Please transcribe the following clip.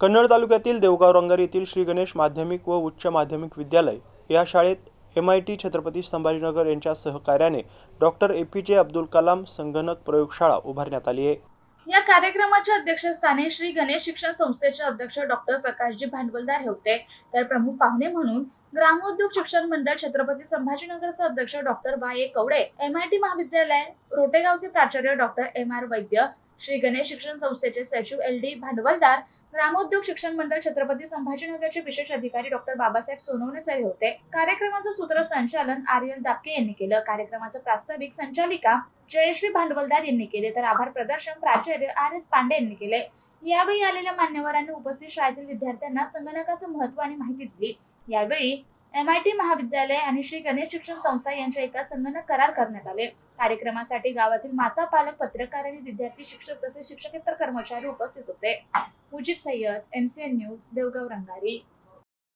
कन्नड तालुक्यातील देवगाव रंगारी येथील श्री गणेश माध्यमिक व उच्च माध्यमिक विद्यालय या शाळेत MIT छत्रपती संभाजीनगर यांच्या सहकार्याने डॉक्टर APJ अब्दुल कलाम संगणक प्रयोगशाळा उभारण्यात आली आहे। या कार्यक्रमाच्या अध्यक्षस्थानी श्री गणेश शिक्षण संस्थेचे अध्यक्ष डॉक्टर प्रकाशजी भांडवलदार हे होते। तर प्रमुख पाहुणे म्हणून ग्रामोद्योग शिक्षण मंडळ छत्रपती संभाजीनगरचे अध्यक्ष डॉक्टर बाये कवडे, MIT महाविद्यालय रोटेगावचे प्राचार्य डॉक्टर MR वैद्य, श्री गणेश शिक्षण संस्थेचे सचिव LD भांडवलदार, ग्रामोद्योग शिक्षण मंडळ छत्रपती संभाजीनगरचे विशेष अधिकारी डॉक्टर बाबासाहेब सोनवणे सर होते। कार्यक्रमाचं सूत्रसंचालन आर्यन दापके यांनी केलं। कार्यक्रमाचं प्रास्ताविक संचालिका जयश्री भांडवलदार यांनी केले, तर आभार प्रदर्शन प्राचार्य RS पांडे यांनी केले। यावेळी आलेल्या मान्यवरांनी उपस्थित शाळेतील विद्यार्थ्यांना संगणकाचं महत्त्व आणि माहिती दिली। यावेळी MIT महाविद्यालय आणि श्री गणेश शिक्षण संस्था यांच्या एका संगणक करार करण्यात आले। कार्यक्रमासाठी गावातील माता, पालक, पत्रकार आणि विद्यार्थी, शिक्षक तसेच शिक्षकेतर कर्मचारी उपस्थित होते। Mujib Sayyad, MCN news, Devgaon Rangari.